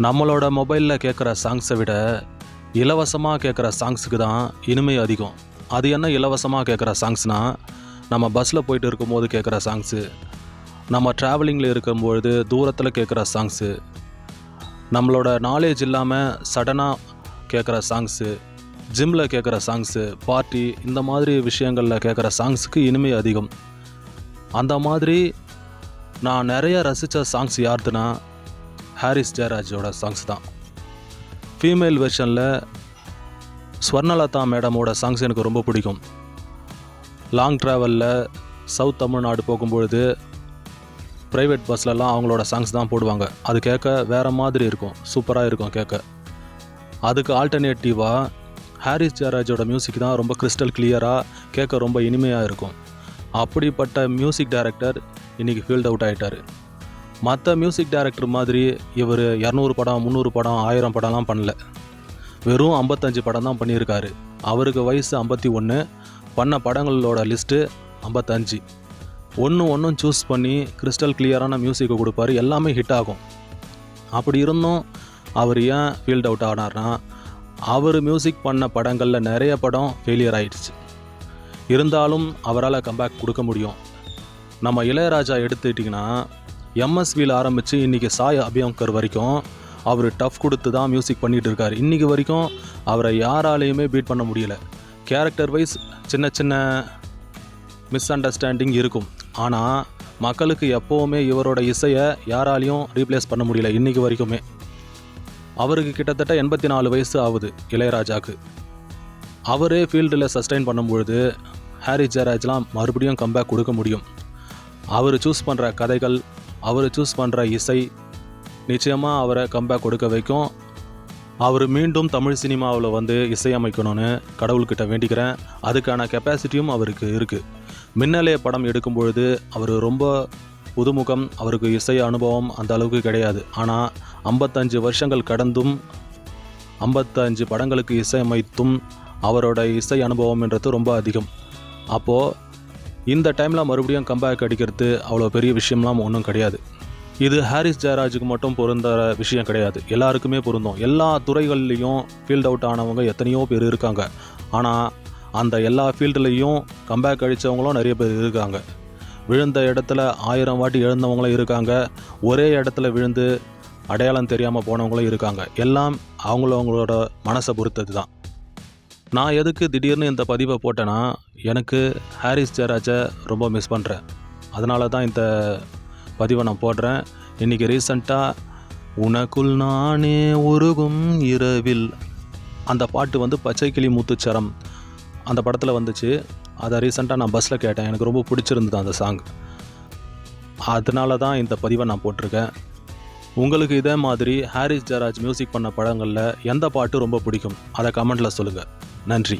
நம்மளோட மொபைலில் கேட்குற சாங்ஸை விட இலவசமாக கேட்குற சாங்ஸுக்கு தான் இனிமை அதிகம். அது என்ன இலவசமாக கேட்குற சாங்ஸ்னால், நம்ம பஸ்ஸில் போயிட்டு இருக்கும்போது கேட்குற சாங்ஸு, நம்ம ட்ராவலிங்கில் இருக்கும்பொழுது தூரத்தில் கேட்குற சாங்ஸு, நம்மளோட நாலேஜ் இல்லாமல் சடனாக கேட்குற சாங்ஸு, ஜிம்மில் கேட்குற சாங்ஸு, பார்ட்டி, இந்த மாதிரி விஷயங்களில் கேட்குற சாங்ஸுக்கு இனிமை அதிகம். அந்த மாதிரி நான் நிறைய ரசித்த சாங்ஸ் யாருதுன்னா ஹாரிஸ் ஜெயராஜோட சாங்ஸ் தான். ஃபீமேல் வெர்ஷனில் ஸ்வர்ணலதா மேடமோட சாங்ஸ் எனக்கு ரொம்ப பிடிக்கும். லாங் ட்ராவலில் சவுத் தமிழ்நாடு போகும்பொழுது ப்ரைவேட் பஸ்லலாம் அவங்களோட சாங்ஸ் தான் போடுவாங்க. அது கேட்க வேறு மாதிரி இருக்கும், சூப்பராக இருக்கும் கேட்க. அதுக்கு ஆல்டர்னேட்டிவாக ஹாரிஸ் ஜெயராஜோட மியூசிக் தான் ரொம்ப கிறிஸ்டல் கிளியராக கேட்க ரொம்ப இனிமையாக இருக்கும். அப்படிப்பட்ட மியூசிக் டைரக்டர் இன்றைக்கி ஃபீல்ட் அவுட் ஆகிட்டார். மற்ற மியூசிக் டைரக்டர் மாதிரி இவர் 200 படம் 300 படம் 1000 படம்லாம் பண்ணல. வெறும் 55 படம் தான் பண்ணியிருக்காரு. அவருக்கு வயசு 51, பண்ண படங்களோட லிஸ்ட்டு 55. ஒன்றும் சூஸ் பண்ணி கிறிஸ்டல் கிளியரான மியூசிக்கை கொடுப்பார், எல்லாமே ஹிட் ஆகும். அப்படி இருந்தும் அவர் ஏன் ஃபீல்ட் அவுட் ஆனார்னா, அவர் மியூசிக் பண்ண படங்களில் நிறைய படம் ஃபெயிலியர் ஆகிடுச்சு. இருந்தாலும் அவரால் கம்பேக் கொடுக்க முடியும். நம்ம இளையராஜா எடுத்துக்கிட்டிங்கன்னா, எம்எஸ்வியில் ஆரம்பித்து இன்றைக்கி சாய் அபியங்கர் வரைக்கும் அவர் டஃப் கொடுத்து தான் மியூசிக் பண்ணிகிட்டு இருக்கார். இன்றைக்கி வரைக்கும் அவரை யாராலையுமே பீட் பண்ண முடியல. கேரக்டர் வைஸ் சின்ன மிஸ் அண்டர்ஸ்டாண்டிங் இருக்கும். ஆனால் மக்களுக்கு எப்போவுமே இவரோட இசையை யாராலையும் ரீப்ளேஸ் பண்ண முடியல இன்றைக்கி வரைக்குமே. அவருக்கு கிட்டத்தட்ட 84 வயசு ஆகுது இளையராஜாவுக்கு. அவரே ஃபீல்டில் சஸ்டெயின் பண்ணும்பொழுது ஹாரிஸ் ஜெயராஜ்லாம் மறுபடியும் கம்பேக் கொடுக்க முடியும். அவர் சூஸ் பண்ணுற கதைகள், அவர் சூஸ் பண்ணுற இசை நிச்சயமாக அவரை கம்பேக் கொடுக்க வைக்கும். அவர் மீண்டும் தமிழ் சினிமாவில் வந்து இசையமைக்கணும்னு கடவுள்கிட்ட வேண்டிக்கிறேன். அதுக்கான கெப்பாசிட்டியும் அவருக்கு இருக்குது. மின்னலே படம் எடுக்கும் பொழுது அவர் ரொம்ப புதுமுகம், அவருக்கு இசை அனுபவம் அந்த அளவுக்கு கிடையாது. ஆனால் 55 வருஷங்கள் கடந்தும் 55 படங்களுக்கு இசையமைத்தும் அவரோட இசை அனுபவம்ன்றது ரொம்ப அதிகம். அப்போது இந்த டைமில் மறுபடியும் கம்பேக் அடிக்கிறது அவ்வளோ பெரிய விஷயம்லாம் ஒன்றும் கிடையாது. இது ஹாரிஸ் ஜெயராஜுக்கு மட்டும் பொருந்துற விஷயம் கிடையாது, எல்லாருக்குமே பொருந்தும். எல்லா துறைகள்லேயும் ஃபீல்ட் அவுட் ஆனவங்க எத்தனையோ பேர் இருக்காங்க. ஆனால் அந்த எல்லா ஃபீல்டுலேயும் கம்பேக் அடித்தவங்களும் நிறைய பேர் இருக்காங்க. விழுந்த இடத்துல 1000 வாட்டி எழுந்தவங்களும் இருக்காங்க. ஒரே இடத்துல விழுந்து அடையாளம் தெரியாமல் போனவங்களும் இருக்காங்க. எல்லாம் அவங்களோட மனசை பொறுத்தது தான். நான் எதுக்கு திடீர்னு இந்த பதிவை போட்டேன்னா, எனக்கு ஹாரிஸ் ஜெயராஜை ரொம்ப மிஸ் பண்ணுறேன். அதனால தான் இந்த பதிவை நான் போடுறேன். இன்றைக்கி ரீசண்டாக உனக்குள் நானே உருகும் இரவில் அந்த பாட்டு வந்து பச்சைக்கிளி முத்துச்சரம் அந்த படத்தில் வந்துச்சு. அதை ரீசெண்டாக நான் பஸ்ஸில் கேட்டேன். எனக்கு ரொம்ப பிடிச்சிருந்தது அந்த சாங். அதனால தான் இந்த பதிவை நான் போட்டிருக்கேன். உங்களுக்கு இதே மாதிரி ஹாரிஸ் ஜெயராஜ் மியூசிக் பண்ண படங்களில் எந்த பாட்டு ரொம்ப பிடிக்கும் அதை கமெண்ட்டில் சொல்லுங்கள். நன்றி.